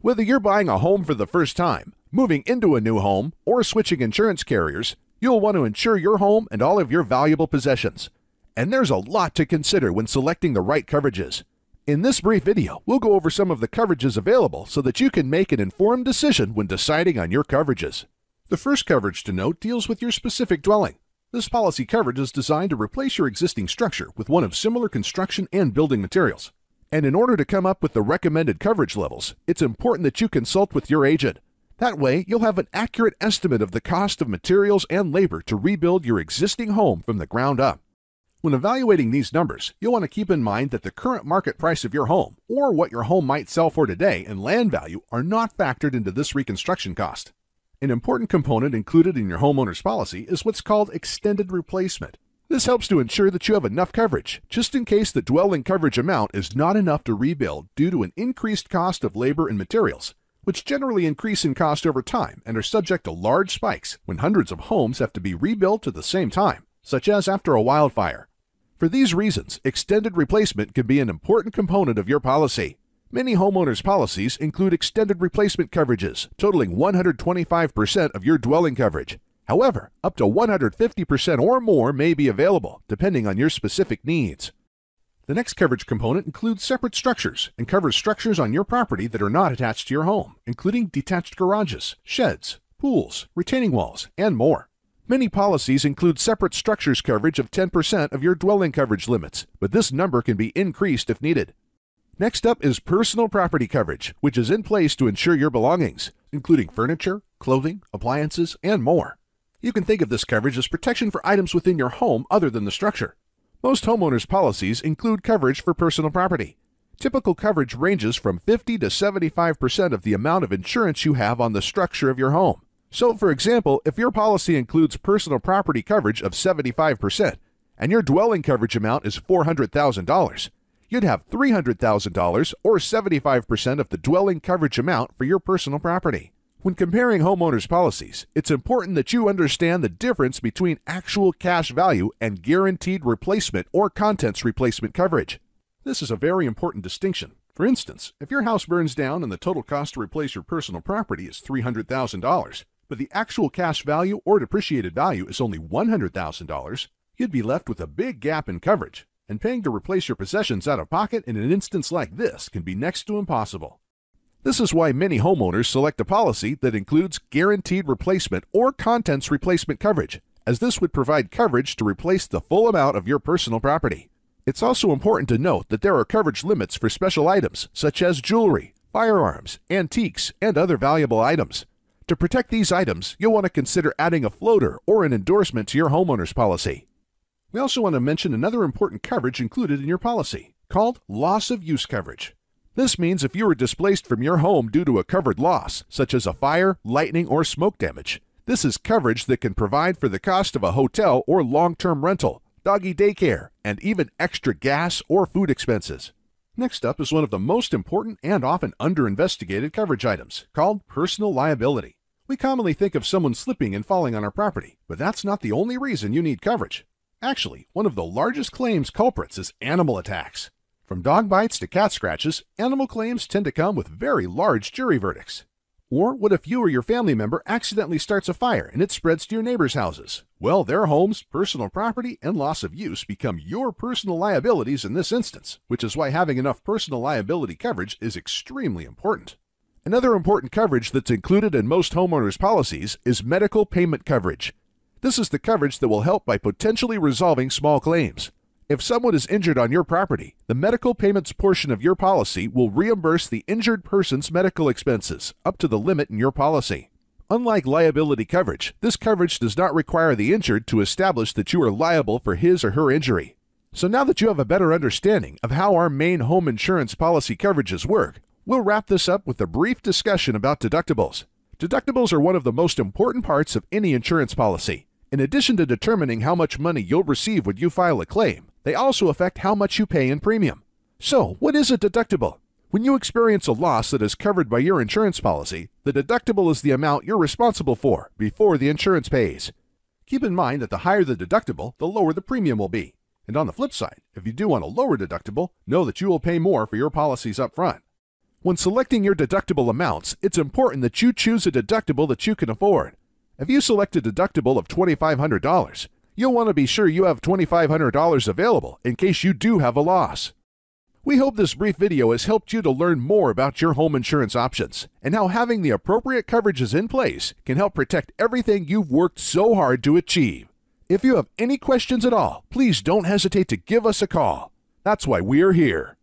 Whether you're buying a home for the first time, moving into a new home, or switching insurance carriers, you'll want to insure your home and all of your valuable possessions. And there's a lot to consider when selecting the right coverages. In this brief video, we'll go over some of the coverages available so that you can make an informed decision when deciding on your coverages. The first coverage to note deals with your specific dwelling. This policy coverage is designed to replace your existing structure with one of similar construction and building materials. And in order to come up with the recommended coverage levels, it's important that you consult with your agent. That way, you'll have an accurate estimate of the cost of materials and labor to rebuild your existing home from the ground up. When evaluating these numbers, you'll want to keep in mind that the current market price of your home, or what your home might sell for today, and land value are not factored into this reconstruction cost. An important component included in your homeowner's policy is what's called extended replacement. This helps to ensure that you have enough coverage, just in case the dwelling coverage amount is not enough to rebuild due to an increased cost of labor and materials, which generally increase in cost over time and are subject to large spikes when hundreds of homes have to be rebuilt at the same time, such as after a wildfire. For these reasons, extended replacement can be an important component of your policy. Many homeowners' policies include extended replacement coverages, totaling 125% of your dwelling coverage. However, up to 150% or more may be available, depending on your specific needs. The next coverage component includes separate structures and covers structures on your property that are not attached to your home, including detached garages, sheds, pools, retaining walls, and more. Many policies include separate structures coverage of 10% of your dwelling coverage limits, but this number can be increased if needed. Next up is personal property coverage, which is in place to insure your belongings, including furniture, clothing, appliances, and more. You can think of this coverage as protection for items within your home other than the structure. Most homeowners' policies include coverage for personal property. Typical coverage ranges from 50 to 75% of the amount of insurance you have on the structure of your home. So, for example, if your policy includes personal property coverage of 75% and your dwelling coverage amount is $400,000, you'd have $300,000 or 75% of the dwelling coverage amount for your personal property. When comparing homeowners' policies, it's important that you understand the difference between actual cash value and guaranteed replacement or contents replacement coverage. This is a very important distinction. For instance, if your house burns down and the total cost to replace your personal property is $300,000, but the actual cash value or depreciated value is only $100,000, you'd be left with a big gap in coverage, and paying to replace your possessions out of pocket in an instance like this can be next to impossible. This is why many homeowners select a policy that includes guaranteed replacement or contents replacement coverage, as this would provide coverage to replace the full amount of your personal property. It's also important to note that there are coverage limits for special items such as jewelry, firearms, antiques, and other valuable items. To protect these items, you'll want to consider adding a floater or an endorsement to your homeowner's policy. We also want to mention another important coverage included in your policy, called loss of use coverage. This means if you were displaced from your home due to a covered loss, such as a fire, lightning, or smoke damage, this is coverage that can provide for the cost of a hotel or long-term rental, doggy daycare, and even extra gas or food expenses. Next up is one of the most important and often under-investigated coverage items, called personal liability. We commonly think of someone slipping and falling on our property, but that's not the only reason you need coverage. Actually, one of the largest claims culprits is animal attacks. From dog bites to cat scratches, animal claims tend to come with very large jury verdicts. Or what if you or your family member accidentally starts a fire and it spreads to your neighbors' houses? Well, their homes, personal property, and loss of use become your personal liabilities in this instance, which is why having enough personal liability coverage is extremely important. Another important coverage that's included in most homeowners' policies is medical payment coverage. This is the coverage that will help by potentially resolving small claims. If someone is injured on your property, the medical payments portion of your policy will reimburse the injured person's medical expenses up to the limit in your policy. Unlike liability coverage, this coverage does not require the injured to establish that you are liable for his or her injury. So now that you have a better understanding of how our main home insurance policy coverages work, we'll wrap this up with a brief discussion about deductibles. Deductibles are one of the most important parts of any insurance policy. In addition to determining how much money you'll receive when you file a claim, they also affect how much you pay in premium. So, what is a deductible? When you experience a loss that is covered by your insurance policy, the deductible is the amount you're responsible for before the insurance pays. Keep in mind that the higher the deductible, the lower the premium will be. And on the flip side, if you do want a lower deductible, know that you will pay more for your policies up front. When selecting your deductible amounts, it's important that you choose a deductible that you can afford. If you select a deductible of $2,500, you'll want to be sure you have $2,500 available in case you do have a loss. We hope this brief video has helped you to learn more about your home insurance options and how having the appropriate coverages in place can help protect everything you've worked so hard to achieve. If you have any questions at all, please don't hesitate to give us a call. That's why we're here.